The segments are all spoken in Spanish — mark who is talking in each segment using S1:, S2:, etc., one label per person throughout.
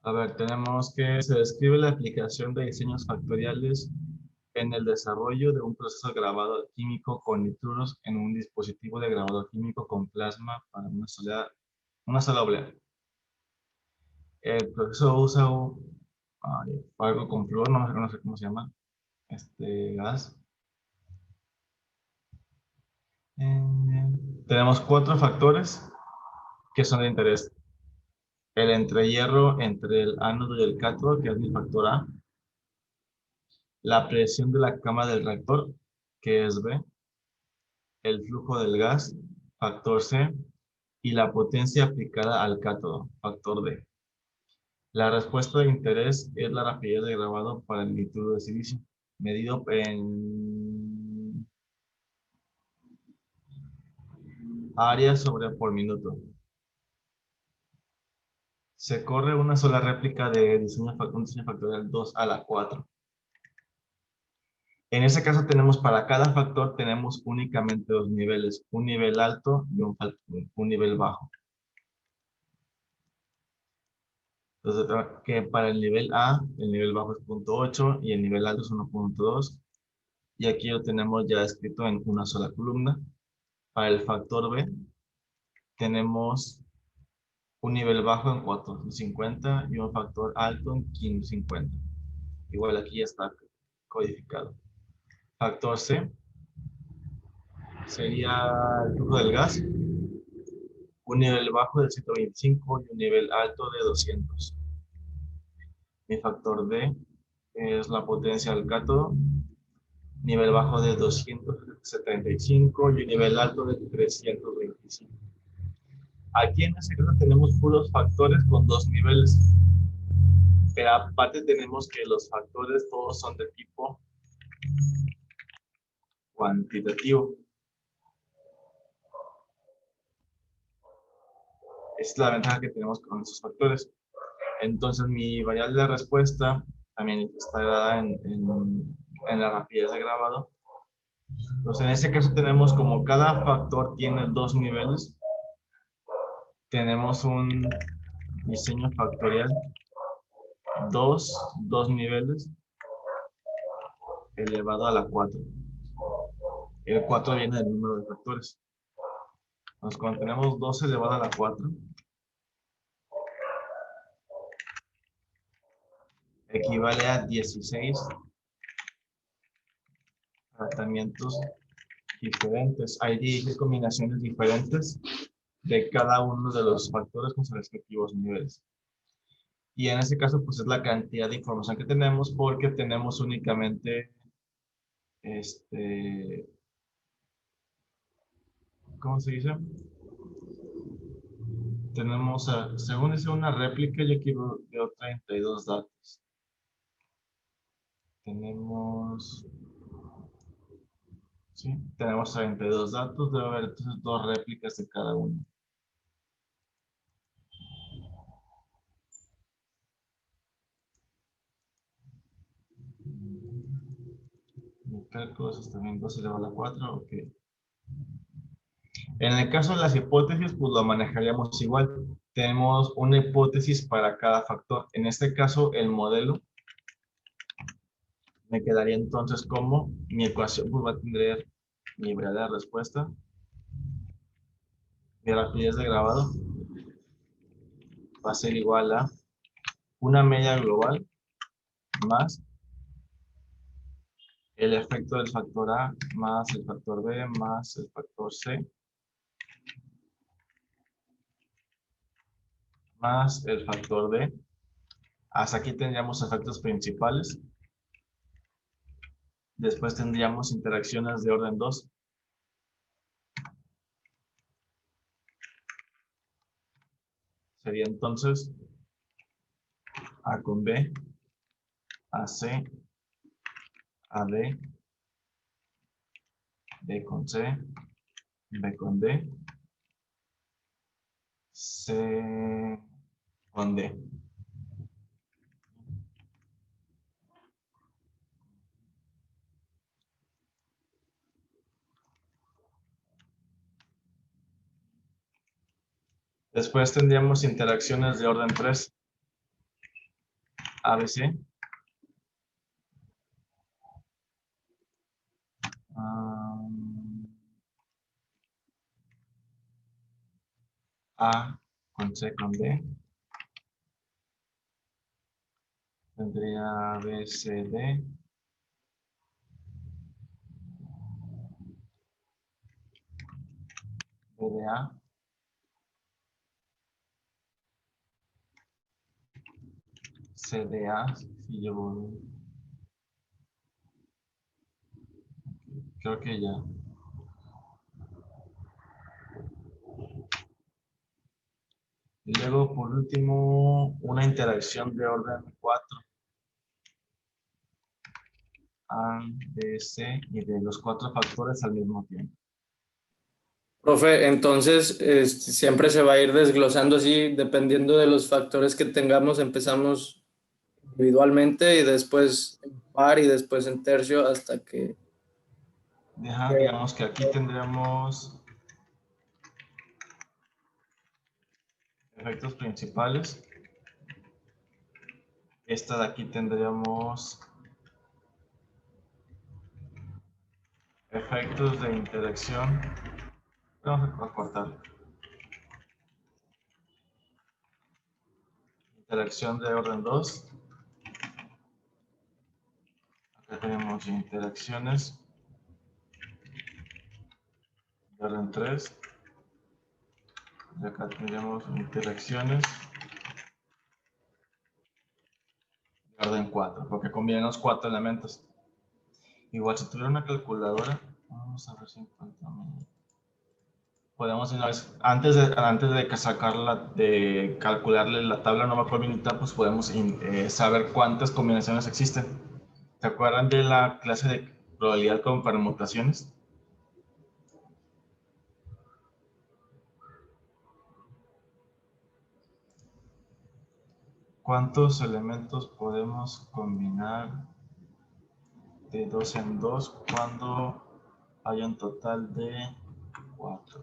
S1: A ver, tenemos que se describe la aplicación de diseños factoriales en el desarrollo de un proceso de grabado químico con nitrosos en un dispositivo de grabado químico con plasma para una sola oblea. El proceso usa algo con flúor, no sé cómo se llama, este gas. Tenemos 4 factores que son de interés. El entrehierro entre el ánodo y el cátodo, que es el factor A. La presión de la cámara del reactor, que es B. El flujo del gas, factor C. Y la potencia aplicada al cátodo, factor D. La respuesta de interés es la rapidez de grabado para el nitruro de silicio, medido en área sobre por minuto. Se corre una sola réplica de un diseño factorial 2 a la 4. En ese caso tenemos para cada factor tenemos únicamente 2 niveles, un nivel alto y un nivel bajo. Entonces, que para el nivel A, el nivel bajo es 0.8 y el nivel alto es 1.2. Y aquí lo tenemos ya escrito en una sola columna. Para el factor B, tenemos un nivel bajo en 450 y un factor alto en 550. Igual aquí ya está codificado. Factor C sería el flujo del gas, un nivel bajo de 125 y un nivel alto de 200. Mi factor D es la potencia del cátodo, nivel bajo de 275 y un nivel alto de 325. Aquí en este caso tenemos puros factores con 2 niveles, pero aparte tenemos que los factores todos son de tipo cuantitativo. Es la ventaja que tenemos con esos factores. Entonces mi variable de respuesta también está dada en la rapidez de grabado. Entonces en este caso tenemos como cada factor tiene 2 niveles, tenemos un diseño factorial 2 niveles elevado a la 4. El 4 viene del número de factores. Entonces cuando tenemos 2 elevado a la 4, equivale a 16 tratamientos diferentes. Hay 16 combinaciones diferentes de cada uno de los factores con sus respectivos niveles. Y en este caso, pues es la cantidad de información que tenemos porque tenemos únicamente, ¿cómo se dice? Tenemos, según dice una réplica, yo aquí veo 32 datos. Tenemos, sí, tenemos 32 datos, debe haber entonces 2 réplicas de cada uno. Cálculos también 2 elevado a la 4, ok. En el caso de las hipótesis, pues lo manejaríamos igual. Tenemos una hipótesis para cada factor. En este caso, el modelo me quedaría entonces como mi ecuación pues va a tener mi variable de respuesta, mi rapidez de grabado va a ser igual a una media global más el efecto del factor A más el factor B más el factor C más el factor D. Hasta aquí tendríamos efectos principales. Después tendríamos interacciones de orden 2. Sería entonces A con B, AC, AD, D con C, B con D, C con D. Después tendríamos interacciones de orden 3. ABC. A con C con D. Tendría B, C, D. B de A. C de A. Si llevo... Creo que ya. Y luego, por último, una interacción de orden 4. A, B, C y de los 4 factores al mismo tiempo.
S2: Profe, entonces siempre se va a ir desglosando así, dependiendo de los factores que tengamos, empezamos individualmente y después en par y después en tercio hasta que...
S1: Digamos que aquí tendríamos efectos principales. Esta de aquí tendríamos efectos de interacción. Vamos a cortar. Interacción de orden 2. Acá tenemos interacciones de orden 3. Y acá tendríamos interacciones de orden 4, porque combinan los 4 elementos. Igual si tuviera una calculadora, vamos a ver si encontramos. Podemos una vez, antes de sacarla, de calcularle la tabla no finita, pues podemos saber cuántas combinaciones existen. ¿Se acuerdan de la clase de probabilidad con permutaciones? ¿Cuántos elementos podemos combinar de 2 en 2 cuando hay un total de 4?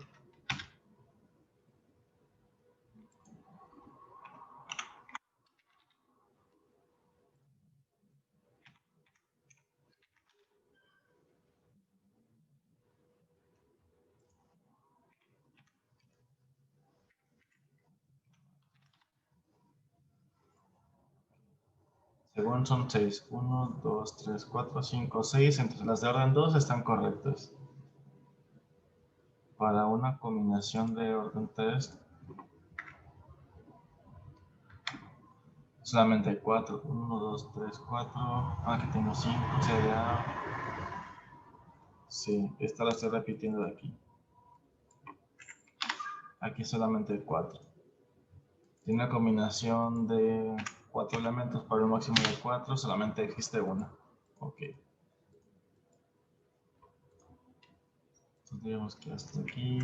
S1: Según son 6. 1, 2, 3, 4, 5, 6. Entonces las de orden 2 están correctas. Para una combinación de orden 3, solamente hay 4. 1, 2, 3, 4. Aquí tengo 5. Sería... Sí, esta la estoy repitiendo de aquí. Aquí solamente hay 4. Tiene una combinación de 4 elementos para un máximo de 4. Solamente existe una. Ok. Entonces digamos que hasta aquí.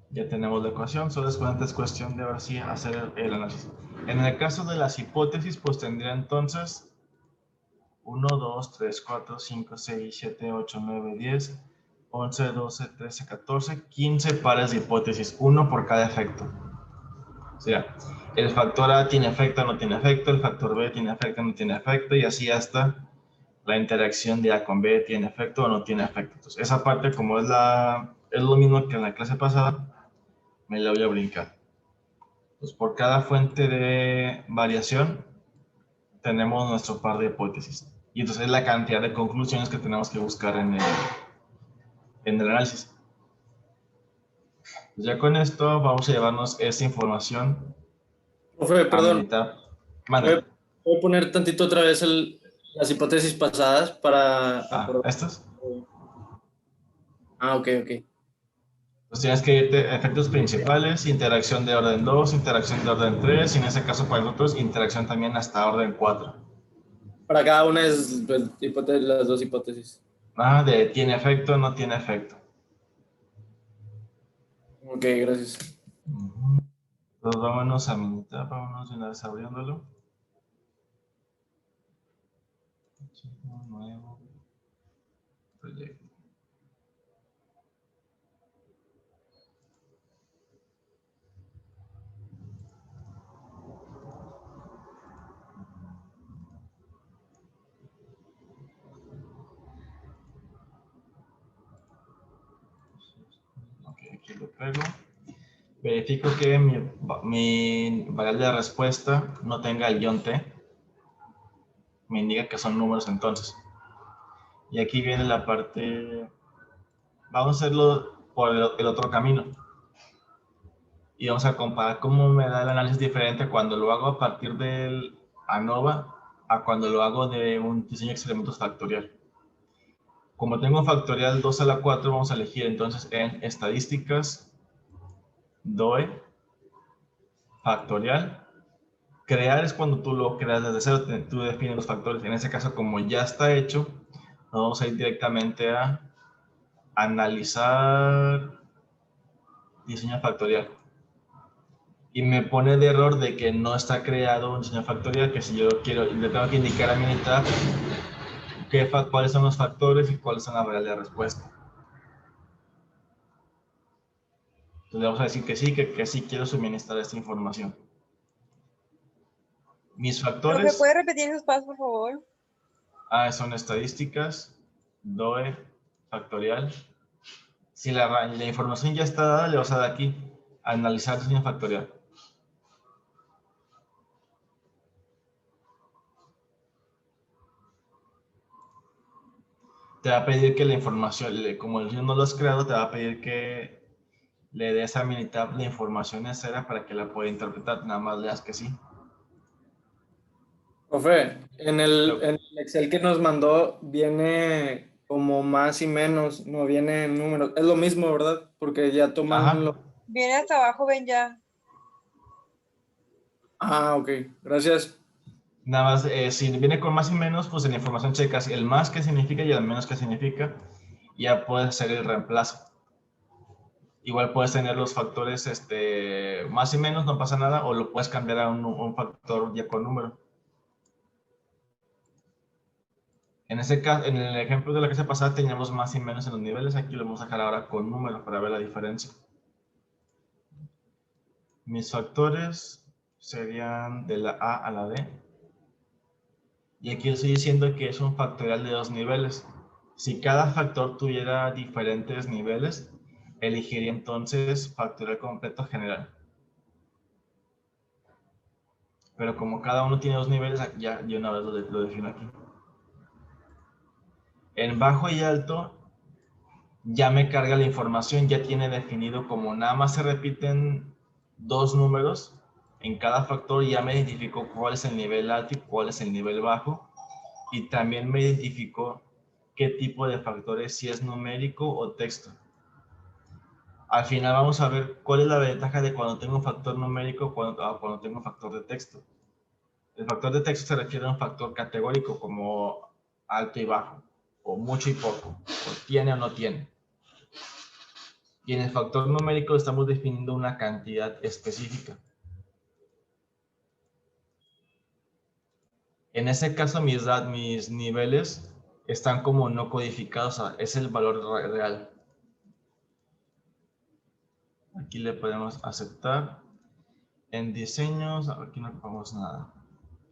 S1: Ya tenemos la ecuación. Solo es cuestión de ahora sí hacer el análisis. En el caso de las hipótesis, pues tendría entonces 1, 2, 3, 4, 5, 6, 7, 8, 9, 10, 11, 12, 13, 14, 15 pares de hipótesis, uno por cada efecto. O sea, el factor A tiene efecto, no tiene efecto, el factor B tiene efecto, no tiene efecto, y así hasta la interacción de A con B tiene efecto o no tiene efecto. Entonces, esa parte, como es lo mismo que en la clase pasada, me la voy a brincar. Pues por cada fuente de variación, tenemos nuestro par de hipótesis. Y entonces es la cantidad de conclusiones que tenemos que buscar en el análisis. Pues ya con esto vamos a llevarnos esta información
S2: Profe,
S1: a
S2: perdón,
S1: meditar.
S2: ¿puedo,
S1: Mande.
S2: puedo poner tantito otra vez las hipótesis pasadas para
S1: Ah,
S2: acordar?
S1: estos.
S2: Ah, ok, ok.
S1: Pues tienes que irte efectos principales, interacción de orden 2, interacción de orden 3, y en ese caso para nosotros, interacción también hasta orden 4.
S2: Para cada una es pues, las dos hipótesis.
S1: Ah, de tiene efecto, no tiene efecto.
S2: Ok, gracias.
S1: Entonces vámonos a meditar, vámonos de una vez abriéndolo. Nuevo proyecto. lo pego. Verifico que mi variable de respuesta no tenga el guión T. Me indica que son números entonces. Y aquí viene la parte... Vamos a hacerlo por el otro camino. Y vamos a comparar cómo me da el análisis diferente cuando lo hago a partir del ANOVA a cuando lo hago de un diseño de experimentos factorial. Como tengo un factorial 2 a la 4, vamos a elegir entonces en estadísticas, DOE, factorial. Crear es cuando tú lo creas desde cero, tú defines los factores. En ese caso, como ya está hecho, nos vamos a ir directamente a analizar diseño factorial. Y me pone de error de que no está creado un diseño factorial, que si yo quiero, le tengo que indicar a mi unidad cuáles son los factores y cuáles son las variables de respuesta. Entonces le vamos a decir que sí quiero suministrar esta información. Mis factores...
S3: ¿Me puede repetir esos pasos, por favor?
S1: Son estadísticas, DOE, factorial. Si la información ya está dada, le vas a dar aquí, analizar diseño factorial. Te va a pedir que la información, como no lo has creado, te va a pedir que le des a Minitab la información necesaria para que la pueda interpretar. Nada más le das que sí.
S2: Profe, en el Excel que nos mandó viene como más y menos, no viene en números. Es lo mismo, ¿verdad? Porque ya toman lo...
S3: Viene hasta abajo, ven ya.
S2: Ah, ok. Gracias.
S1: Nada más, si viene con más y menos, pues en la información checas el más que significa y el menos que significa. Ya puedes hacer el reemplazo. Igual puedes tener los factores más y menos, no pasa nada, o lo puedes cambiar a un factor ya con número. En ese caso, en el ejemplo de la clase pasada teníamos más y menos en los niveles, aquí lo vamos a dejar ahora con número para ver la diferencia. Mis factores serían de la A a la D. Y aquí estoy diciendo que es un factorial de 2 niveles. Si cada factor tuviera diferentes niveles, elegiría entonces factorial completo general. Pero como cada uno tiene 2 niveles, ya de una vez lo defino aquí. En bajo y alto ya me carga la información, ya tiene definido como nada más se repiten 2 números en cada factor, ya me identificó cuál es el nivel alto y cuál es el nivel bajo, y también me identificó qué tipo de factores, si es numérico o texto. Al final vamos a ver cuál es la ventaja de cuando tengo un factor numérico cuando tengo un factor de texto. El factor de texto se refiere a un factor categórico como alto y bajo, o mucho y poco, o tiene o no tiene. Y en el factor numérico estamos definiendo una cantidad específica. En ese caso mis niveles están como no codificados, o sea, es el valor real. Aquí le podemos aceptar. En diseños, aquí no ocupamos nada.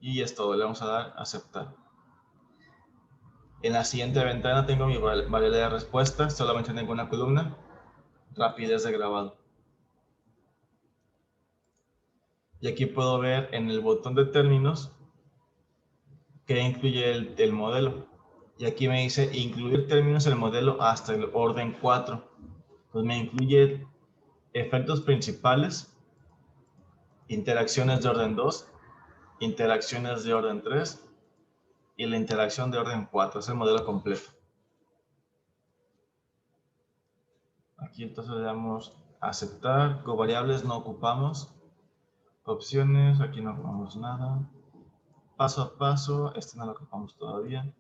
S1: Y es todo, le vamos a dar aceptar. En la siguiente ventana tengo mi variable de respuesta, solamente tengo una columna, rapidez de grabado. Y aquí puedo ver en el botón de términos que incluye el modelo. Y aquí me dice incluir términos en el modelo hasta el orden 4. Pues me incluye efectos principales, interacciones de orden 2, interacciones de orden 3 y la interacción de orden 4. Es el modelo completo. Aquí entonces le damos aceptar. Covariables no ocupamos. Opciones, aquí no ocupamos nada. Paso a paso, este no lo ocupamos todavía.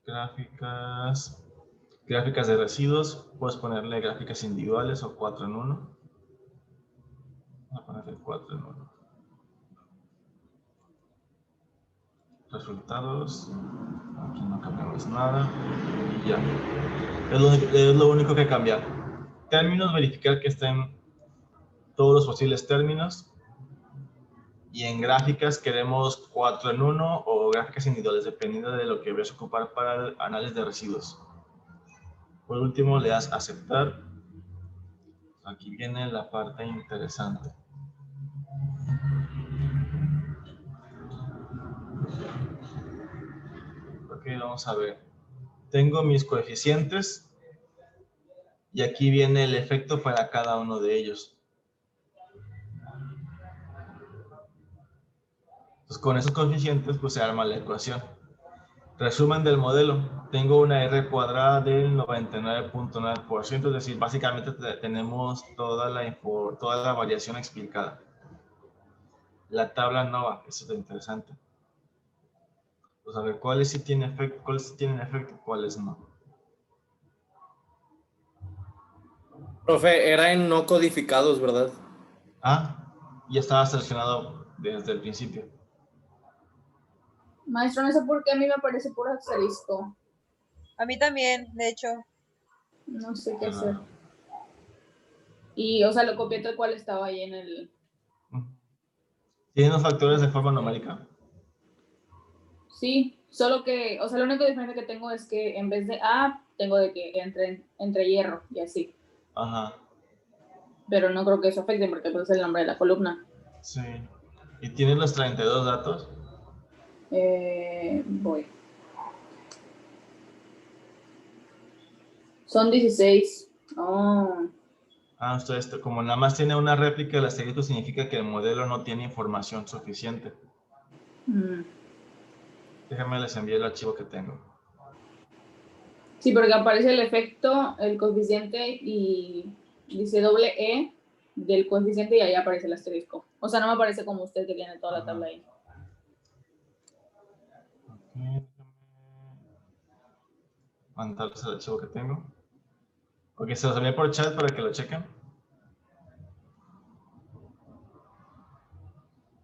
S1: Gráficas. Gráficas de residuos, puedes ponerle gráficas individuales o 4 en 1. Voy a ponerle 4 en 1. Resultados, aquí no cambiamos nada y ya. Es lo único que cambiar. Términos, verificar que estén todos los posibles términos. Y en gráficas queremos 4 en 1 o gráficas individuales, dependiendo de lo que vayas a ocupar para el análisis de residuos. Por último, le das aceptar Aquí viene la parte interesante. Ok, vamos a ver. Tengo mis coeficientes y aquí viene el efecto para cada uno de ellos. Entonces, con esos coeficientes, pues se arma la ecuación. Resumen del modelo. Tengo una R cuadrada del 99.9%, es decir, básicamente tenemos toda la variación explicada. La tabla NOVA, eso es lo interesante. Pues a ver, ¿cuáles sí tienen efecto, cuáles no?
S2: Profe, era en no codificados, ¿verdad?
S1: Ah, ya estaba seleccionado desde el principio.
S4: Maestro, no sé por qué a mí me aparece puro asterisco.
S3: A mí también, de hecho.
S4: No sé qué
S1: Ajá.
S4: hacer. Y, o sea, lo copié tal cual estaba ahí en el...
S1: ¿Tienen los factores de forma numérica?
S4: Sí, solo que, o sea, lo único diferente que tengo es que en vez de A, tengo de que entre hierro y así.
S1: Ajá,
S4: Pero no creo que eso afecte porque pues es el nombre de la columna.
S1: sí. ¿Y tienen los 32 datos?
S4: Voy. Son 16. Oh.
S1: Ah, ustedes, como nada más tiene una réplica del asterisco, significa que el modelo no tiene información suficiente.
S4: Mm.
S1: Déjenme les envío el archivo que tengo.
S4: Sí, porque aparece el efecto, el coeficiente y dice doble E del coeficiente y ahí aparece el asterisco. O sea, no me aparece como usted que tiene toda la tabla ahí.
S1: Ok, mandarles el archivo que tengo. Ok, se los envié por chat para que lo chequen.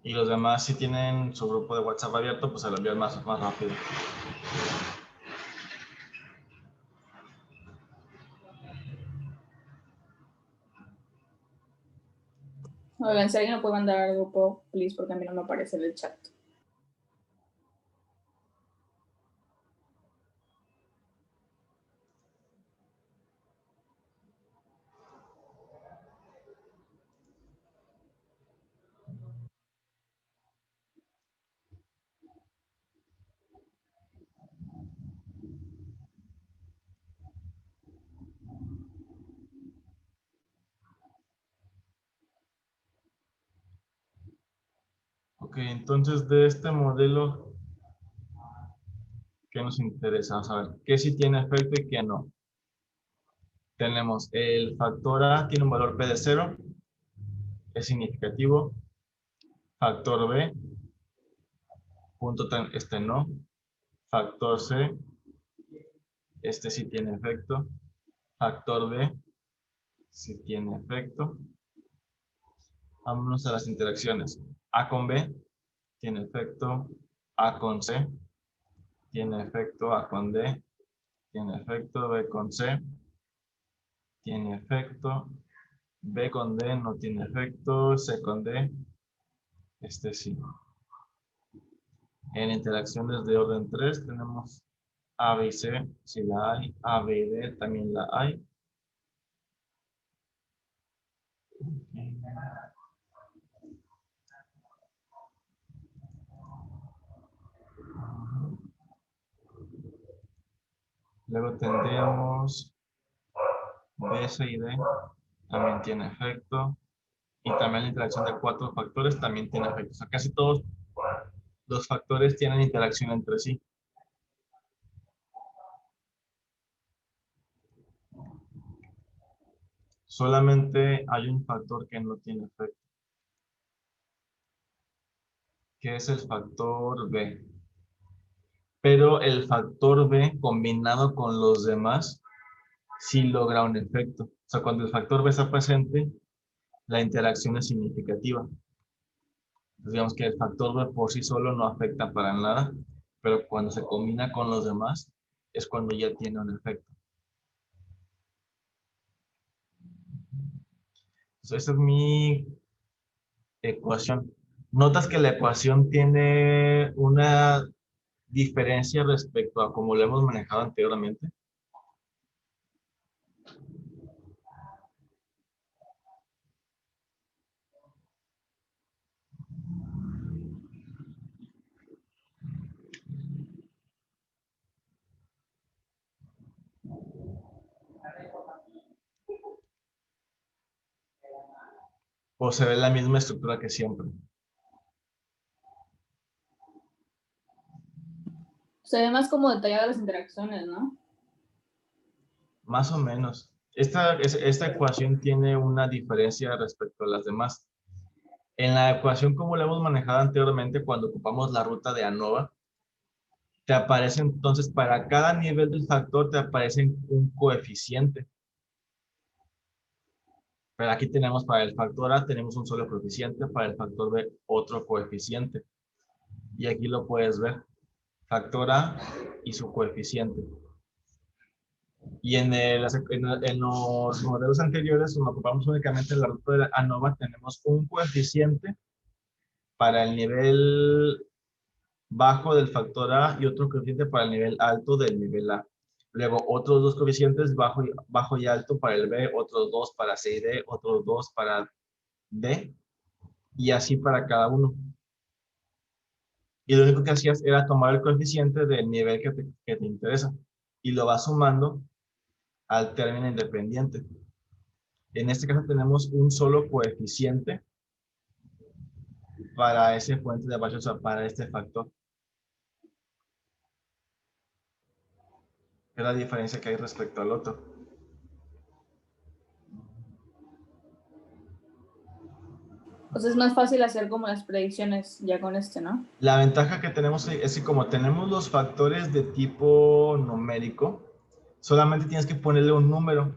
S1: Y los demás, si tienen su grupo de WhatsApp abierto, pues se lo envían más rápido.
S4: Oigan, si alguien me puede mandar al grupo, please, porque a mí no me aparece en el chat.
S1: Ok, entonces de este modelo, ¿qué nos interesa? Vamos a ver, ¿qué sí tiene efecto y qué no? Tenemos el factor A, tiene un valor P de 0, es significativo. Factor B, este no. Factor C, este sí tiene efecto. Factor D, sí tiene efecto. Vámonos a las interacciones. A con B tiene efecto. A con C tiene efecto. A con D tiene efecto. B con C tiene efecto. B con D no tiene efecto. C con D, este sí. En interacciones de orden 3 tenemos A, B y C, si la hay. A, B y D también la hay. Luego tendríamos B, C y D, también tiene efecto. Y también la interacción de 4 factores también tiene efecto. O sea, casi todos los factores tienen interacción entre sí. Solamente hay un factor que no tiene efecto, que es el factor B. Pero el factor B combinado con los demás sí logra un efecto. O sea, cuando el factor B está presente, la interacción es significativa. Entonces, digamos que el factor B por sí solo no afecta para nada, pero cuando se combina con los demás es cuando ya tiene un efecto. Entonces, esa es mi ecuación. Notas que la ecuación tiene una diferencia respecto a cómo lo hemos manejado anteriormente. o se ve la misma estructura que siempre.
S4: Se ve más como detalladas las interacciones, ¿no?
S1: Más o menos. Esta ecuación tiene una diferencia respecto a las demás. En la ecuación como la hemos manejado anteriormente, cuando ocupamos la ruta de ANOVA, te aparece entonces para cada nivel del factor te aparece un coeficiente. Pero aquí tenemos para el factor A tenemos un solo coeficiente, para el factor B otro coeficiente. Y aquí lo puedes ver, factor A y su coeficiente. Y en los modelos anteriores, donde ocupamos únicamente la ruta de ANOVA, tenemos un coeficiente para el nivel bajo del factor A y otro coeficiente para el nivel alto del nivel A. Luego otros dos coeficientes bajo y alto para el B, otros dos para C y D, otros dos para D, y así para cada uno. Y lo único que hacías era tomar el coeficiente del nivel que te interesa y lo vas sumando al término independiente. En este caso tenemos un solo coeficiente para ese puente de Apache, o sea, para este factor. Es la diferencia que hay respecto al otro.
S4: Pues es más fácil hacer como las predicciones ya con este, ¿no?
S1: La ventaja que tenemos es que como tenemos los factores de tipo numérico, solamente tienes que ponerle un número,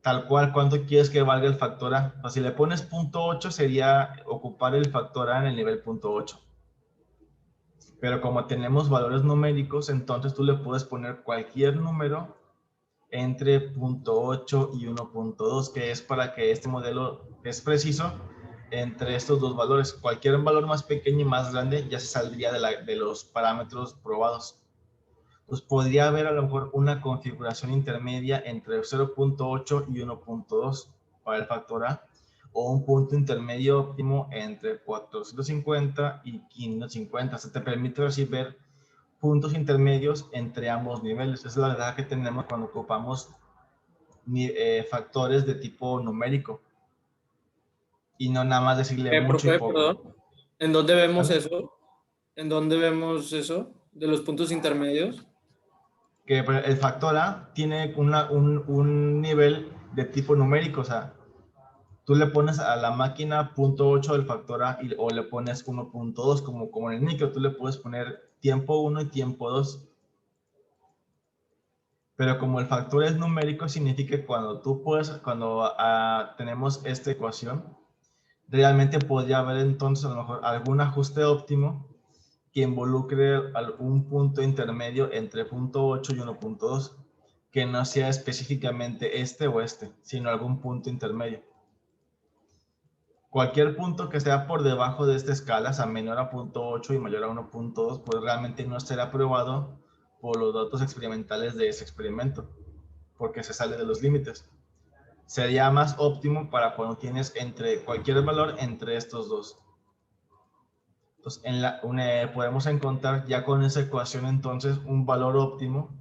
S1: tal cual, cuánto quieres que valga el factor A. O si le pones 0.8 sería ocupar el factor A en el nivel 0.8. Pero como tenemos valores numéricos, entonces tú le puedes poner cualquier número entre 0.8 y 1.2, que es para que este modelo es preciso entre estos dos valores. Cualquier valor más pequeño y más grande ya se saldría de los parámetros probados. Pues podría haber a lo mejor una configuración intermedia entre 0.8 y 1.2 para el factor A, o un punto intermedio óptimo entre 450 y 550. Se te permite así ver puntos intermedios entre ambos niveles. Esa es la verdad que tenemos cuando ocupamos factores de tipo numérico y no nada más decirle mucho y
S2: Profe,
S1: poco.
S2: perdón. ¿En dónde vemos
S1: ¿Vale?
S2: eso? ¿En dónde vemos eso? De los puntos intermedios.
S1: Que el factor A tiene un nivel de tipo numérico, o sea, tú le pones a la máquina 0.8 del factor A o le pones 1.2 como en el micro, tú le puedes poner tiempo 1 y tiempo 2. Pero como el factor es numérico, significa que cuando tenemos esta ecuación, realmente podría haber entonces a lo mejor algún ajuste óptimo que involucre algún punto intermedio entre 0.8 y 1.2, que no sea específicamente este o este, sino algún punto intermedio. Cualquier punto que sea por debajo de esta escala, o sea, menor a 0.8 y mayor a 1.2, pues realmente no será aprobado por los datos experimentales de ese experimento, porque se sale de los límites. Sería más óptimo para cuando tienes cualquier valor entre estos dos. Entonces, podemos encontrar ya con esa ecuación entonces un valor óptimo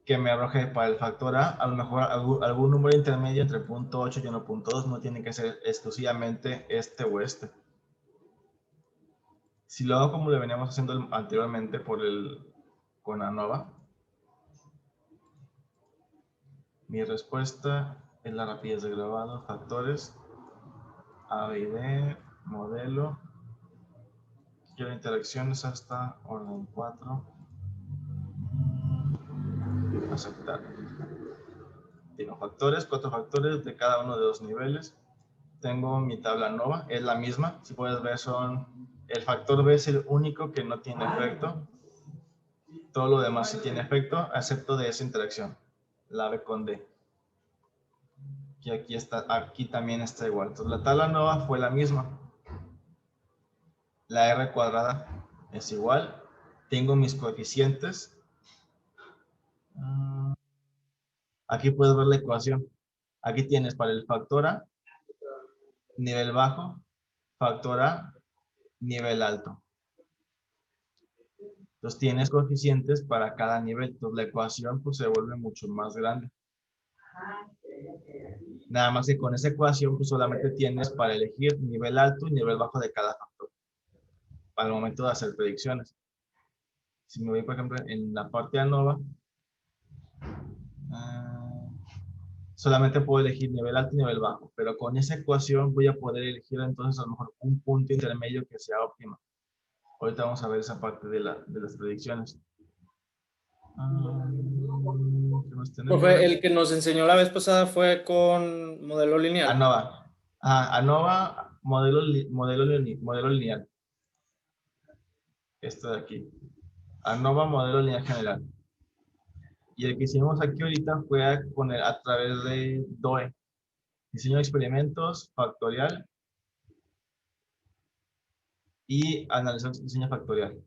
S1: que me arroje para el factor A lo mejor algún número intermedio entre 0.8 y 1.2, no tiene que ser exclusivamente este o este. Si lo hago como lo veníamos haciendo anteriormente con ANOVA, mi respuesta es la rapidez de grabado, factores, A, B y D, modelo. Quiero interacciones hasta orden 4. Aceptar. Tengo factores, 4 factores de cada uno de los niveles. Tengo mi tabla ANOVA, es la misma. Si puedes ver, el factor B es el único que no tiene efecto. Todo lo demás sí tiene efecto, excepto de esa interacción, la B con D. Y aquí también está igual. Entonces la tabla ANOVA fue la misma. La R cuadrada es igual. Tengo mis coeficientes. Aquí puedes ver la ecuación. Aquí tienes para el factor A, nivel bajo, factor A, nivel alto. Entonces tienes coeficientes para cada nivel. Entonces la ecuación pues, se vuelve mucho más grande. Nada más que con esa ecuación pues solamente tienes para elegir nivel alto y nivel bajo de cada factor para el momento de hacer predicciones. Si me voy, por ejemplo, en la parte de ANOVA, solamente puedo elegir nivel alto y nivel bajo, pero con esa ecuación voy a poder elegir entonces a lo mejor un punto intermedio que sea óptimo. Ahorita vamos a ver esa parte de las predicciones. ¿Qué más tenemos?
S2: Profe, el que nos enseñó la vez pasada fue con modelo lineal.
S1: ANOVA. ANOVA, modelo lineal. Esto de aquí. ANOVA, modelo lineal general. Y el que hicimos aquí ahorita fue a través de DOE. Diseño de experimentos, factorial y analizar diseño factorial.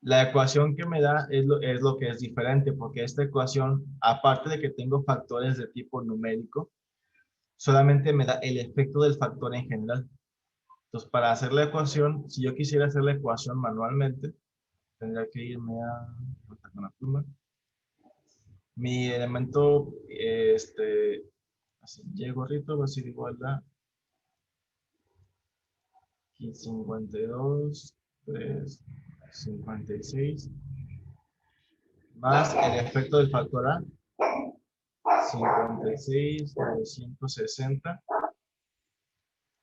S1: La ecuación que me da es lo que es diferente, porque esta ecuación, aparte de que tengo factores de tipo numérico, solamente me da el efecto del factor en general. Entonces, para hacer la ecuación, si yo quisiera hacer la ecuación manualmente, tendría que irme con la pluma. Mi elemento, así, Y gorrito va a ser igual a 52, 3, 56, más el efecto del factor A, 56, 960,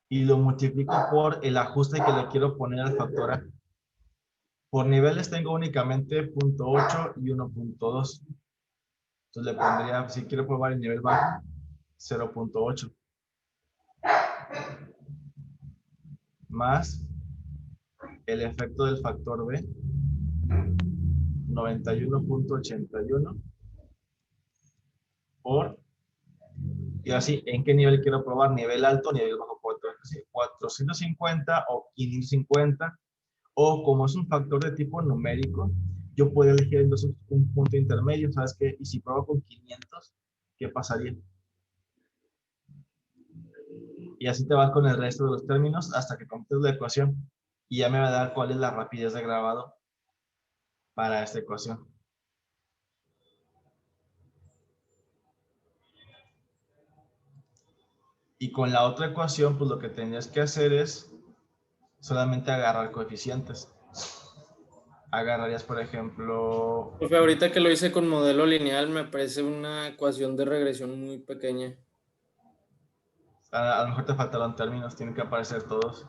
S1: y lo multiplico por el ajuste que le quiero poner al factor A. Por niveles tengo únicamente 0.8 y 1.2. Entonces le pondría, si quiero probar el nivel bajo, 0.8. Más el efecto del factor B, 91.81 por, y así, ¿en qué nivel quiero probar? Nivel alto, nivel bajo, 450 o 550, o como es un factor de tipo numérico, yo puedo elegir entonces un punto intermedio, ¿sabes qué? Y si pruebo con 500, ¿qué pasaría? Y así te vas con el resto de los términos hasta que completes la ecuación, y ya me va a dar cuál es la rapidez de grabado para esta ecuación. Y con la otra ecuación, pues lo que tendrías que hacer es solamente agarrar coeficientes. Agarrarías, por ejemplo...
S2: Profe, ahorita que lo hice con modelo lineal, me parece una ecuación de regresión muy pequeña.
S1: A lo mejor te faltaron términos, tienen que aparecer todos.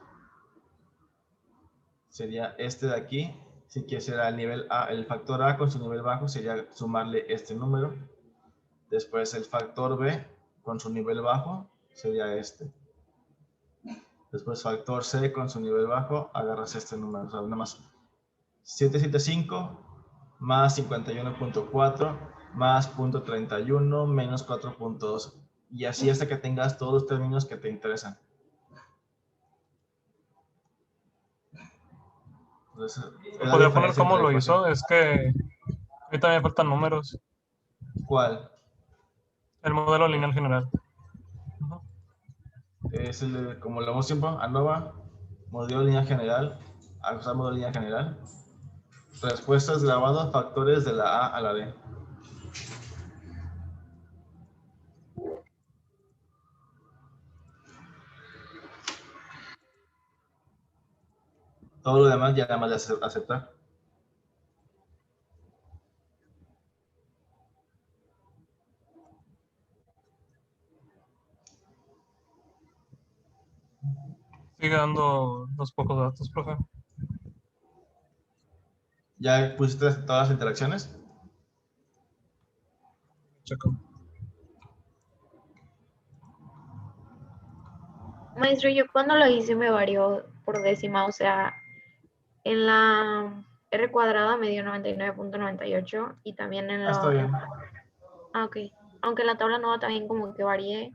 S1: Sería este de aquí. Si quisiera el nivel A, el factor A con su nivel bajo, sería sumarle este número. Después el factor B con su nivel bajo, sería este. Después factor C con su nivel bajo, agarras este número. O sea, nada más 775 más 51.4 más 0.31 menos 4.2. Y así hasta que tengas todos los términos que te interesan. Entonces,
S5: ¿Podría poner cómo lo hizo? Es que ahorita me faltan números.
S1: ¿Cuál?
S5: El modelo lineal general.
S1: Es el de, como lo hemos siempre, ANOVA, modelo lineal general, usar modelo lineal general. Respuestas grabadas, factores de la A a la D. Todo lo demás ya nada más de aceptar.
S5: Sigue dando los pocos datos, profe.
S1: ¿Ya pusiste todas las interacciones?
S5: Checo.
S6: Maestro, yo cuando lo hice me varió por décima, o sea, en la R cuadrada me dio 99.98 y también en
S1: Está bien.
S6: ok. Aunque en la tabla nueva también como que varié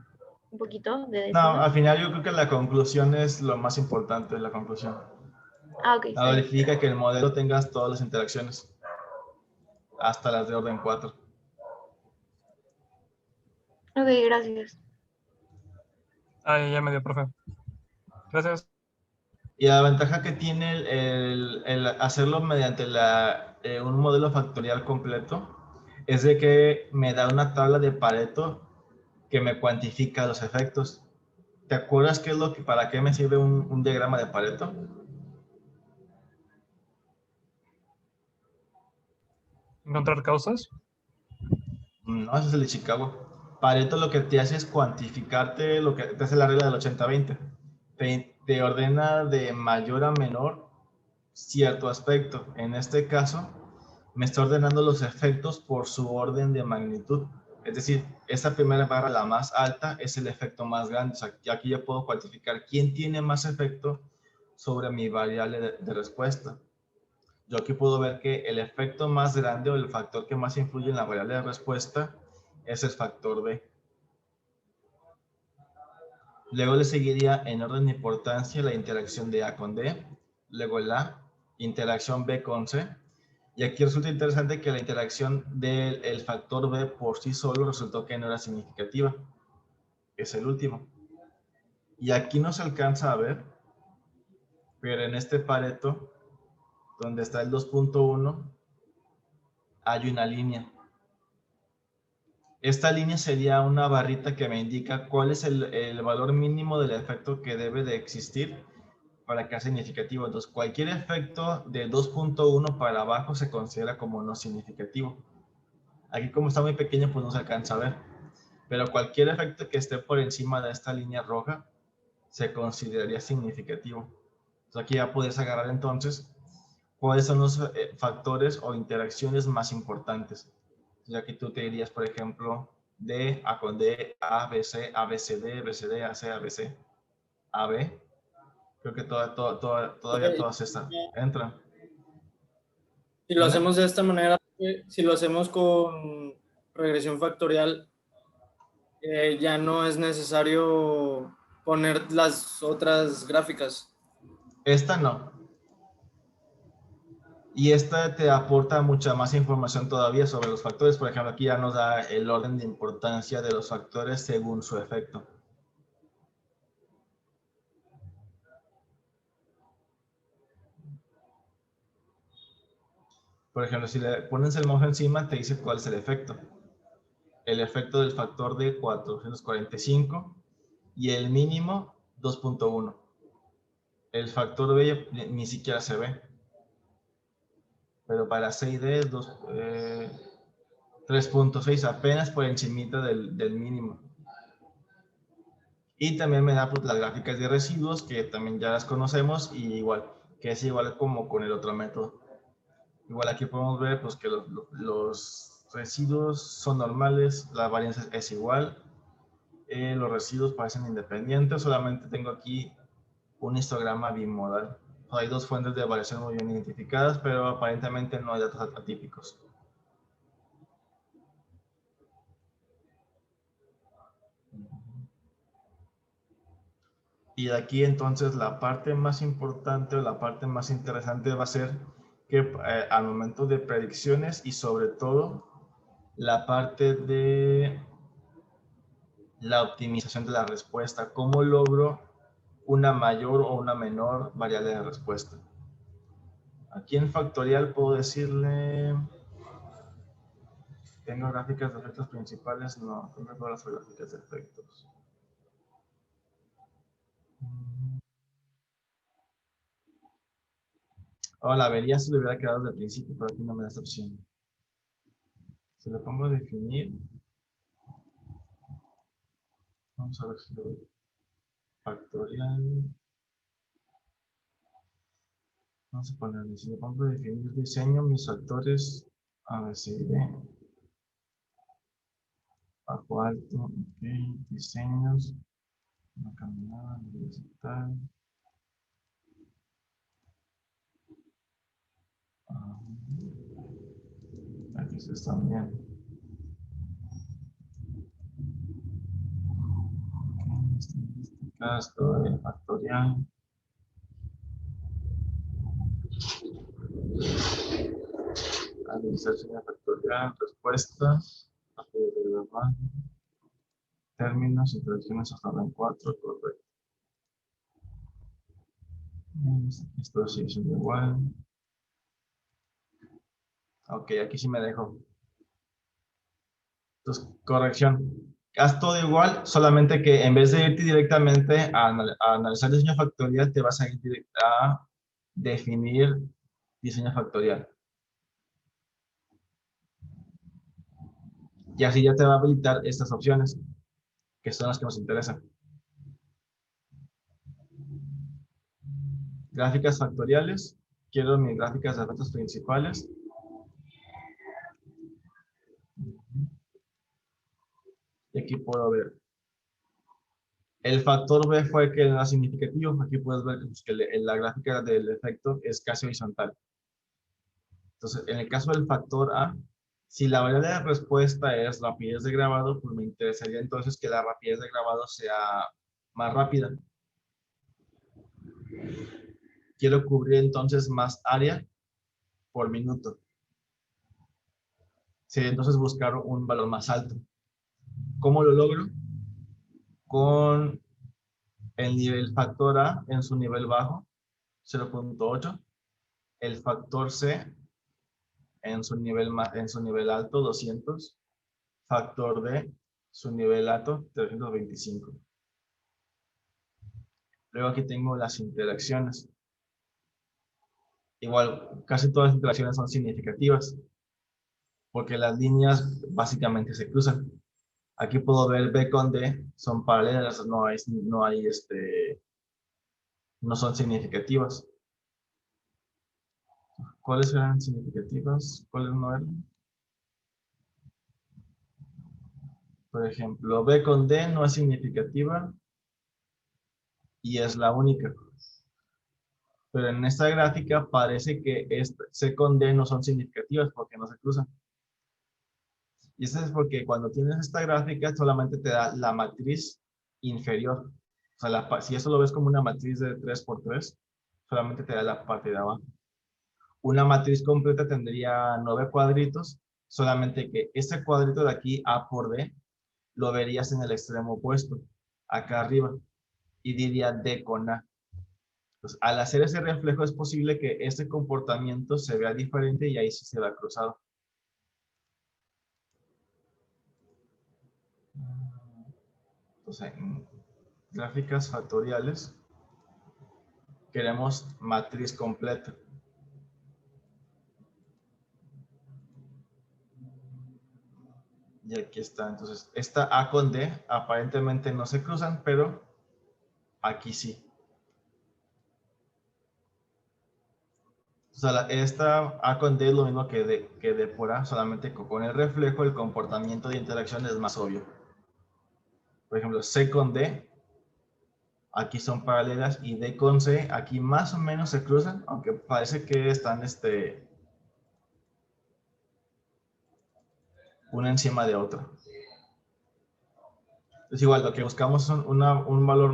S6: un poquito de
S1: No,
S6: décima.
S1: al final yo creo que la conclusión es lo más importante, la conclusión.
S6: Ok, está bien.
S1: Verifica que el modelo tenga todas las interacciones, hasta las de orden 4.
S6: Ok, gracias.
S5: Ya me dio, profe. Gracias.
S1: Y la ventaja que tiene el hacerlo mediante un modelo factorial completo es de que me da una tabla de Pareto que me cuantifica los efectos. ¿Te acuerdas qué es lo que, para qué me sirve un diagrama de Pareto?
S5: Encontrar causas.
S1: No, ese es el de Chicago. Pareto lo que te hace es cuantificarte lo que te hace la regla del 80-20. Te ordena de mayor a menor cierto aspecto. En este caso, me está ordenando los efectos por su orden de magnitud. Es decir, esta primera barra, la más alta, es el efecto más grande. O sea, aquí ya puedo cuantificar quién tiene más efecto sobre mi variable de respuesta. Yo aquí puedo ver que el efecto más grande o el factor que más influye en la variable de respuesta es el factor B. Luego le seguiría en orden de importancia la interacción de A con D, luego la interacción B con C, y aquí resulta interesante que la interacción del factor B por sí solo resultó que no era significativa, es el último. Y aquí no se alcanza a ver, pero en este Pareto, donde está el 2.1, hay una línea. Esta línea sería una barrita que me indica cuál es el valor mínimo del efecto que debe de existir para que sea significativo. Entonces, cualquier efecto de 2.1 para abajo se considera como no significativo. Aquí, como está muy pequeño, pues no se alcanza a ver. Pero cualquier efecto que esté por encima de esta línea roja se consideraría significativo. Entonces, aquí ya puedes agarrar entonces cuáles son los factores o interacciones más importantes. Ya que tú te dirías, por ejemplo, D, A con D, A, B, C, A, B, C, D, B, C, D, A, C, A, B, C, A, B. Creo que todavía todas estas entran.
S2: Si lo
S1: ¿Vale?
S2: hacemos de esta manera, si lo hacemos con regresión factorial, ya no es necesario poner las otras gráficas.
S1: Esta no. Y esta te aporta mucha más información todavía sobre los factores. Por ejemplo, aquí ya nos da el orden de importancia de los factores según su efecto. Por ejemplo, si le pones el mouse encima, te dice cuál es el efecto. El efecto del factor de 445 y el mínimo 2.1. El factor B ni siquiera se ve. Pero para C y D, 3.6, apenas por encimita del mínimo. Y también me da pues, las gráficas de residuos, que también ya las conocemos, y igual, que es igual como con el otro método. Igual aquí podemos ver pues, que los residuos son normales, la varianza es igual, los residuos parecen independientes, solamente tengo aquí un histograma bimodal. Hay dos fuentes de variación muy bien identificadas, pero aparentemente no hay datos atípicos. Y de aquí entonces la parte más importante o la parte más interesante va a ser que al momento de predicciones y sobre todo la parte de la optimización de la respuesta, cómo logro una mayor o una menor variable de respuesta. Aquí en factorial puedo decirle, ¿tengo gráficas de efectos principales? No, tengo todas las gráficas de efectos. Ahora la vería si le hubiera quedado desde el principio, pero aquí no me da esta opción. Si le pongo a definir, vamos a ver si lo doy. Factorial. Vamos a ponerle, si le pongo a definir diseño, mis factores A, B, C, D. Bajo alto, ok, diseños. No cambia nada, digital. Aquí se están bien. Estadísticas, todo el factorial. Administración factorial, respuestas, términos, interacciones hasta en 4, correcto. Esto sigue siendo igual. Ok, aquí sí me dejo. Entonces, corrección. Haz todo igual, solamente que en vez de irte directamente a analizar diseño factorial, te vas a ir a definir diseño factorial. Y así ya te va a habilitar estas opciones, que son las que nos interesan. Gráficas factoriales. Quiero mis gráficas de efectos principales. Y aquí puedo ver. El factor B fue que era significativo. Aquí puedes ver que la gráfica del efecto es casi horizontal. Entonces, en el caso del factor A, si la variable de respuesta es rapidez de grabado, pues me interesaría entonces que la rapidez de grabado sea más rápida. Quiero cubrir entonces más área por minuto. Sería entonces buscar un valor más alto. ¿Cómo lo logro? Con el nivel factor A en su nivel bajo, 0.8. El factor C en su nivel alto, 200. Factor D, su nivel alto, 325. Luego aquí tengo las interacciones. Igual, casi todas las interacciones son significativas, porque las líneas básicamente se cruzan. Aquí puedo ver B con D, son paralelas, no son significativas. ¿Cuáles eran significativas? ¿Cuáles no eran? Por ejemplo, B con D no es significativa y es la única. Pero en esta gráfica parece que C con D no son significativas porque no se cruzan. Y eso es porque cuando tienes esta gráfica solamente te da la matriz inferior. O sea, si eso lo ves como una matriz de 3×3, solamente te da la parte de abajo. Una matriz completa tendría 9 cuadritos, solamente que este cuadrito de aquí, A por D, lo verías en el extremo opuesto, acá arriba, y diría D con A. Entonces, al hacer ese reflejo es posible que este comportamiento se vea diferente y ahí sí se va cruzado. Entonces, en gráficas factoriales, queremos matriz completa. Y aquí está. Entonces, esta A con D aparentemente no se cruzan, pero aquí sí. O sea, esta A con D es lo mismo que D por A, solamente que con el reflejo el comportamiento de interacción es más obvio. Por ejemplo, C con D, aquí son paralelas, y D con C, aquí más o menos se cruzan, aunque parece que están una encima de otra. Es igual, lo que buscamos es un valor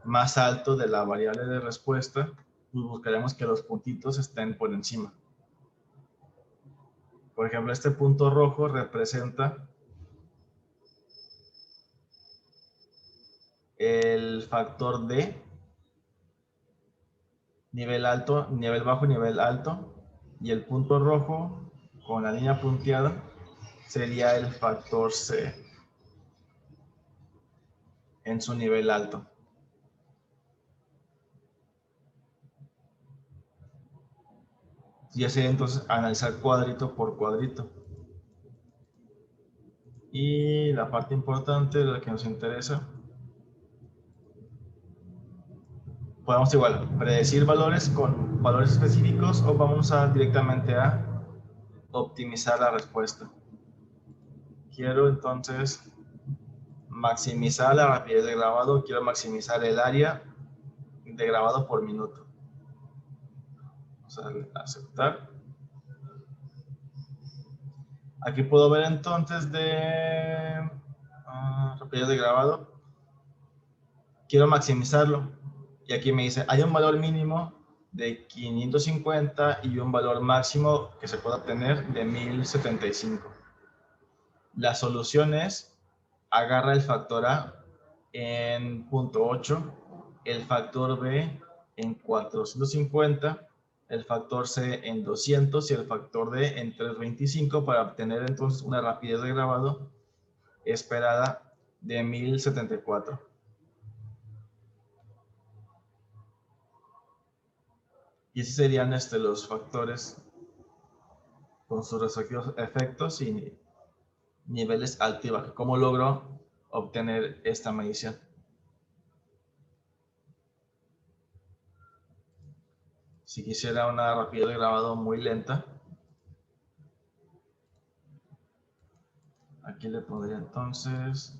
S1: más alto de la variable de respuesta, y buscaremos que los puntitos estén por encima. Por ejemplo, este punto rojo representa el factor D, nivel alto, nivel bajo, nivel alto, y el punto rojo con la línea punteada sería el factor C en su nivel alto. Y así entonces analizar cuadrito por cuadrito. Y la parte importante, la que nos interesa, podemos igual predecir valores con valores específicos o vamos directamente a optimizar la respuesta. Quiero entonces maximizar la rapidez de grabado, quiero maximizar el área de grabado por minuto. Vamos a aceptar. Aquí puedo ver entonces de rapidez de grabado. Quiero maximizarlo. Y aquí me dice, hay un valor mínimo de 550 y un valor máximo que se puede obtener de 1075. La solución es, agarra el factor A en 0.8, el factor B en 450 el factor C en 200 y el factor D en 325 para obtener entonces una rapidez de grabado esperada de 1074. Y esos serían los factores con sus respectivos efectos y niveles alto y bajo. ¿Cómo logró obtener esta medición? Si quisiera una rapidez de grabado muy lenta, aquí le pondría entonces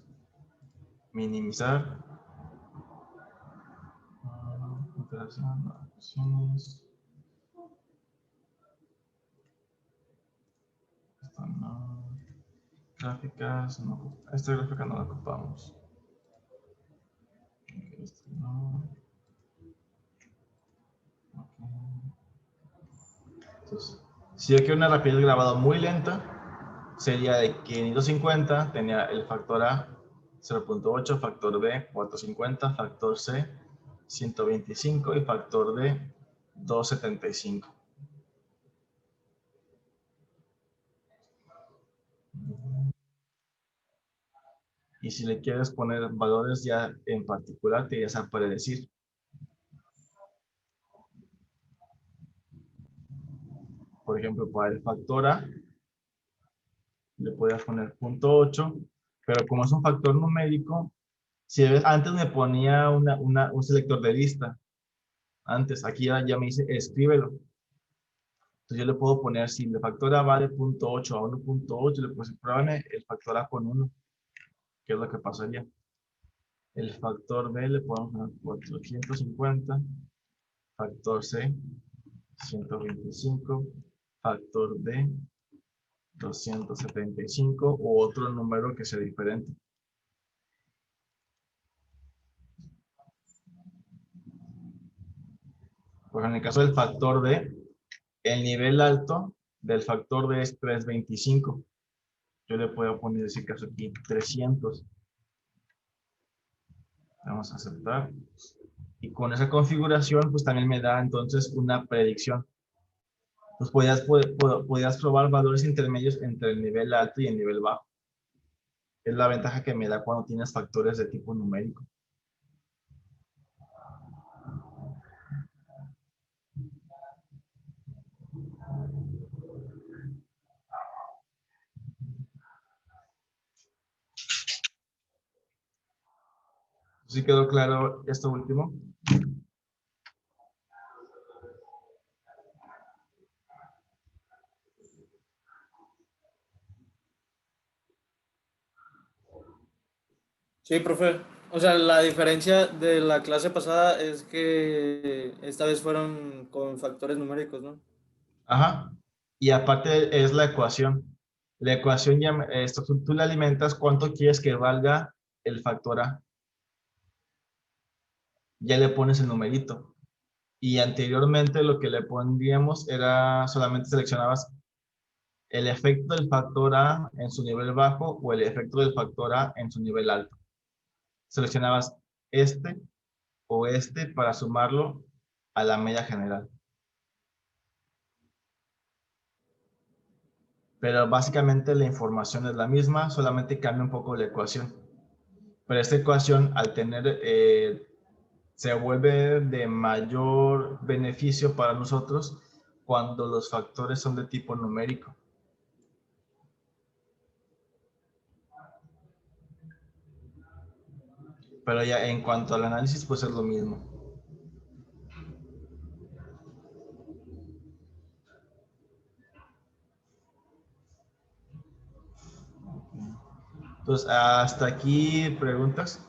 S1: minimizar. Operación, opciones. Esto no. Gráficas, no. Esta gráfica no la ocupamos. Esto no. Entonces, si yo quiero una rapidez de grabado muy lenta, sería de 550, tenía el factor A 0.8, factor B 450, factor C 125 y factor D 275. Y si le quieres poner valores ya en particular, te vas a predecir. Por ejemplo, para el factor A, le podías poner 0.8, pero como es un factor numérico, si ves, antes me ponía un selector de lista. Antes, aquí ya me dice, escríbelo. Entonces yo le puedo poner, si el factor A va de 0.8 a 1.8, le puedo decir, pruébame el factor A con 1, que es lo que pasaría. El factor B le podemos poner 450, factor C 125, factor D 275 u otro número que sea diferente. Pues en el caso del factor D, el nivel alto del factor D es 325. Yo le puedo poner en ese caso aquí 300. Vamos a aceptar. Y con esa configuración, pues también me da entonces una predicción. Pues podías probar valores intermedios entre el nivel alto y el nivel bajo. Es la ventaja que me da cuando tienes factores de tipo numérico. ¿Sí quedó claro esto último?
S2: Sí, profe. O sea, la diferencia de la clase pasada es que esta vez fueron con factores numéricos, ¿no?
S1: Ajá. Y aparte es la ecuación. La ecuación ya, tú le alimentas cuánto quieres que valga el factor A. Ya le pones el numerito. Y anteriormente lo que le pondríamos era solamente seleccionabas el efecto del factor A en su nivel bajo o el efecto del factor A en su nivel alto. Seleccionabas este o este para sumarlo a la media general. Pero básicamente la información es la misma, solamente cambia un poco la ecuación. Pero esta ecuación, al tener, se vuelve de mayor beneficio para nosotros cuando los factores son de tipo numérico. Pero ya en cuanto al análisis, pues es lo mismo. Entonces, hasta aquí preguntas.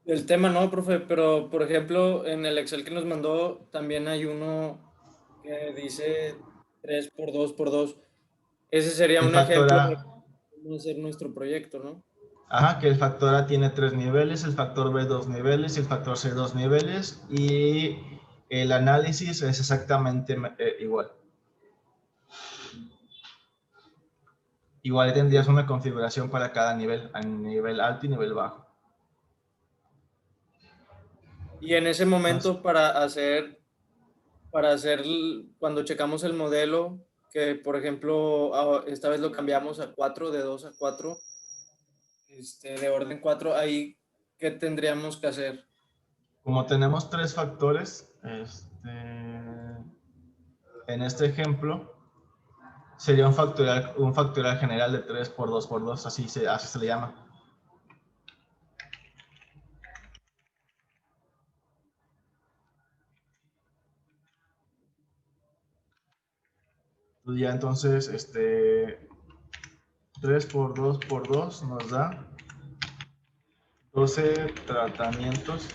S2: El tema no, profe, pero por ejemplo, en el Excel que nos mandó también hay uno que dice 3 por 2 por 2. Ese sería
S1: El
S2: un
S1: factor
S2: ejemplo de
S1: A,
S2: cómo hacer nuestro proyecto, ¿no?
S1: ajá, que el factor A tiene 3 niveles, el factor B 2 niveles, el factor C 2 niveles y el análisis es exactamente igual. Igual tendrías una configuración para cada nivel, a nivel alto y nivel bajo.
S2: Y en ese momento cuando checamos el modelo, que por ejemplo, esta vez lo cambiamos a 4, de 2 a 4, de orden 4, ahí, ¿qué tendríamos que hacer?
S1: Como tenemos 3 factores, en este ejemplo, sería un factorial general de 3 por 2 por 2, así se le llama. Pues ya entonces, 3 por 2 por 2 nos da 12 tratamientos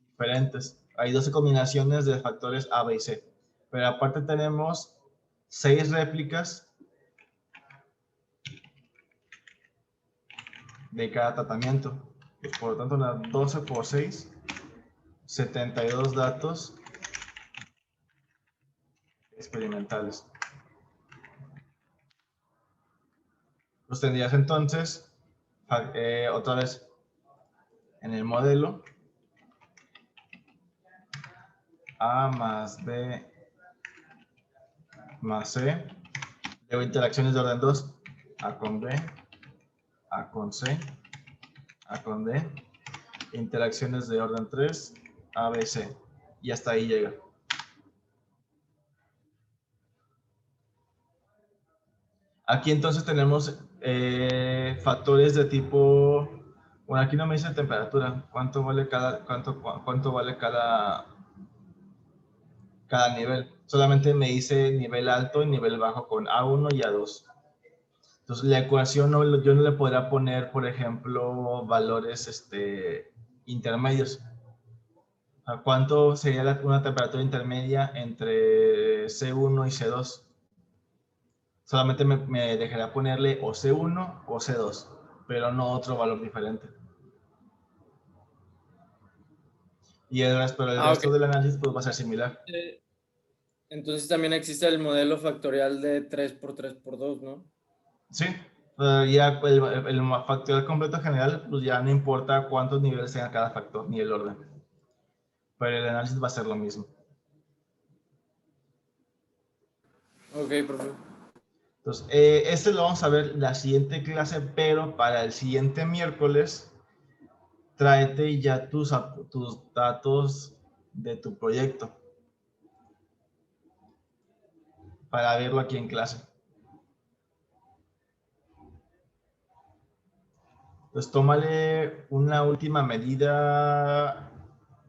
S1: diferentes. Hay 12 combinaciones de factores A, B y C. Pero aparte tenemos 6 réplicas de cada tratamiento. Pues por lo tanto, 12 por 6, 72 datos experimentales. Los tendrías entonces, otra vez, en el modelo, A más B más C, luego interacciones de orden 2, A con B, A con C, A con D, interacciones de orden 3, A, B, C, y hasta ahí llega. Aquí entonces tenemos factores de tipo, bueno, aquí no me dice temperatura, cuánto vale cada nivel. Solamente me dice nivel alto y nivel bajo con A1 y A2. Entonces la ecuación yo no le podría poner, por ejemplo, valores intermedios. ¿A cuánto sería una temperatura intermedia entre C1 y C2? Solamente me dejaría ponerle o C1 o C2, pero no otro valor diferente. Y el resto
S2: Ok.
S1: del análisis pues, va a ser similar.
S2: Entonces también existe el modelo factorial de 3 por 3 por 2, ¿no?
S1: Sí, ya el factorial completo general, pues ya no importa cuántos niveles tenga cada factor, ni el orden. Pero el análisis va a ser lo mismo.
S2: Ok, profe.
S1: Entonces, este lo vamos a ver la siguiente clase, pero para el siguiente miércoles, tráete ya tus datos de tu proyecto para verlo aquí en clase. Entonces, tómale una última medida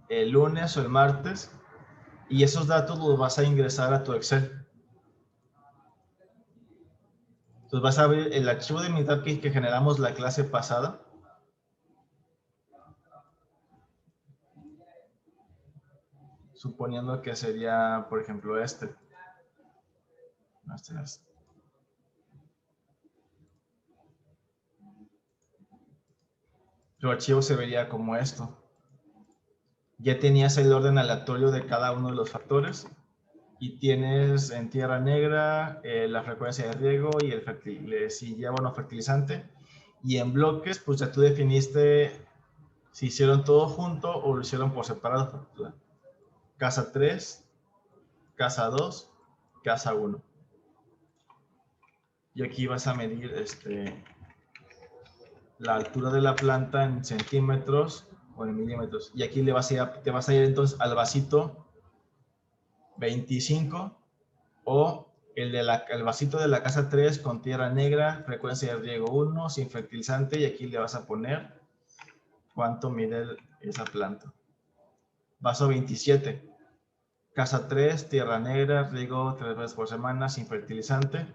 S1: el lunes o el martes y esos datos los vas a ingresar a tu Excel. Entonces vas a abrir el archivo de mitad que generamos la clase pasada. Suponiendo que sería, por ejemplo, este. Tu archivo se vería como esto. Ya tenías el orden aleatorio de cada uno de los factores y tienes en tierra negra la frecuencia de riego y si lleva o no fertilizante. Y en bloques, pues ya tú definiste si hicieron todo junto o lo hicieron por separado. Casa 3, casa 2, casa 1. Y aquí vas a medir la altura de la planta en centímetros o en milímetros. Y aquí te vas a ir entonces al vasito 25 o el vasito de la casa 3 con tierra negra, frecuencia de riego 1, sin fertilizante, y aquí le vas a poner cuánto mide esa planta. Vaso 27, casa 3, tierra negra, riego 3 veces por semana, sin fertilizante,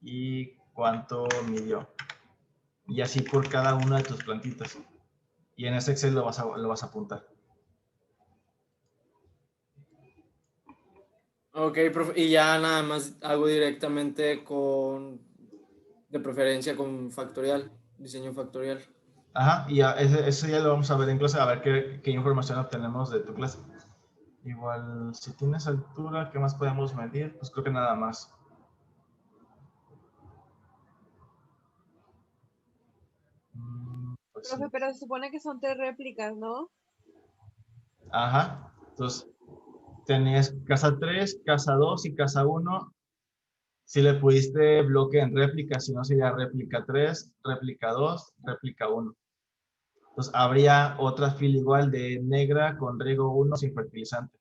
S1: y cuánto midió. Y así por cada una de tus plantitas. Y en ese Excel lo vas a apuntar.
S2: Ok, profe, y ya nada más hago directamente de preferencia con factorial, diseño factorial.
S1: Ajá, y ese ya lo vamos a ver en clase, a ver qué información obtenemos de tu clase. Igual, si tienes altura, ¿qué más podemos medir? Pues creo que nada más. Pues Pues
S3: Profe,
S1: sí.
S3: pero se supone que son 3 réplicas, ¿no?
S1: Ajá. Entonces, tenés casa 3, casa 2 y casa 1. Si le pudiste bloque en réplica, si no sería réplica 3, réplica 2, réplica 1. Entonces, habría otra fila igual de negra con riego 1 sin fertilizante.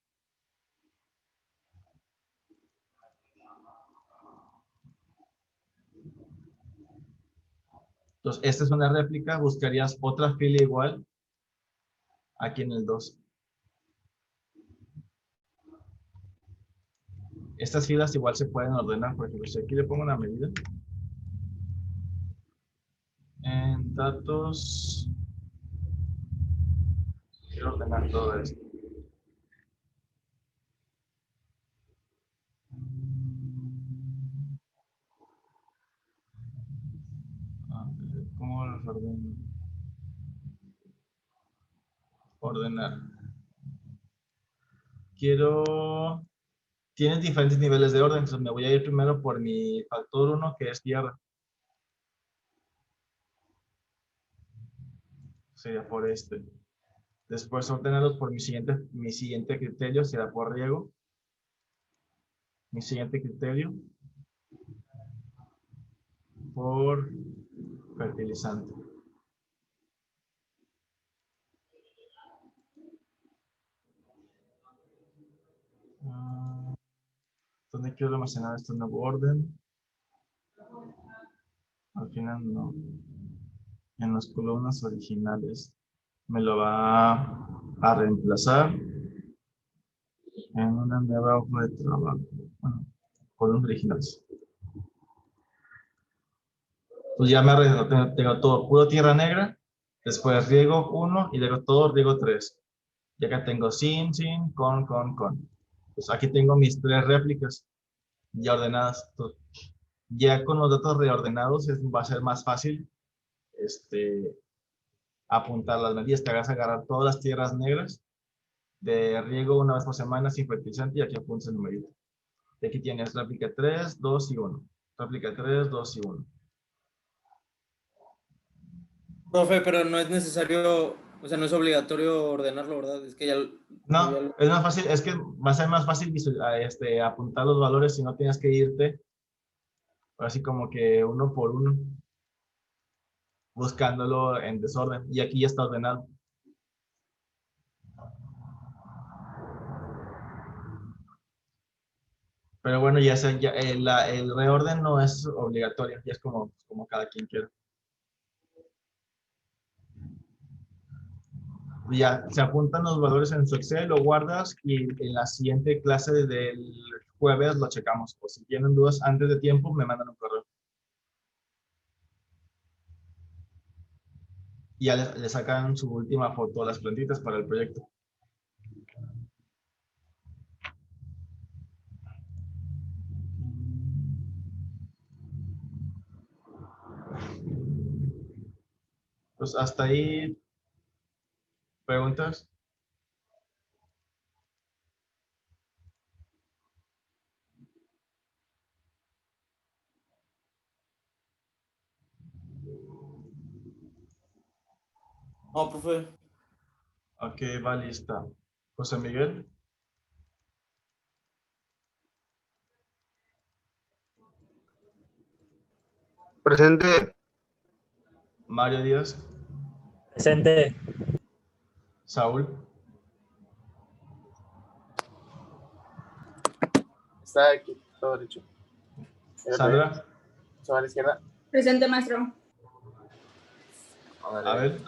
S1: Entonces, esta es una réplica, buscarías otra fila igual aquí en el 2. Estas filas igual se pueden ordenar, por ejemplo, si aquí le pongo una medida. En datos, quiero ordenar todo esto. A ver, ¿cómo los ordeno? Ordenar. Tienes diferentes niveles de orden, entonces me voy a ir primero por mi factor 1, que es tierra. Sería por este. Después ordenarlos por mi siguiente criterio, será por riego. Mi siguiente criterio, por fertilizante. ¿Dónde quiero almacenar este nuevo orden? Al final no. En las columnas originales. Me lo va a reemplazar en una nueva hoja de trabajo. Bueno, columnas originales. Pues ya me arreglo, tengo todo puro tierra negra, después riego 1 y luego todo riego 3. Y acá tengo sin, con. Pues aquí tengo mis 3 réplicas ya ordenadas. Entonces, ya con los datos reordenados va a ser más fácil apuntar las medidas. Te vas a agarrar todas las tierras negras de riego una vez por semana sin fertilizante y aquí apuntas el numerito. Y aquí tienes réplica 3, 2 y 1. Réplica 3, 2 y 1.
S2: Profe, pero no es necesario, o sea, no es obligatorio ordenarlo, ¿verdad? Es que ya...
S1: No, es más fácil, es que va a ser más fácil apuntar los valores si no tienes que irte así como que uno por uno, buscándolo en desorden. Y aquí ya está ordenado. Pero bueno, el reorden no es obligatorio, ya es como cada quien quiera. Ya se apuntan los valores en su Excel, lo guardas y en la siguiente clase del jueves lo checamos. O si tienen dudas antes de tiempo, me mandan un correo. Y ya le sacan su última foto a las plantitas para el proyecto. Pues hasta ahí, ¿preguntas?
S2: No, profe.
S1: Ok, va lista. José Miguel.
S7: Presente.
S1: Mario Díaz.
S8: Presente.
S1: Saúl.
S7: Está aquí, todo derecho.
S1: Sandra.
S7: Se va a la izquierda.
S4: Presente, maestro.
S1: A ver.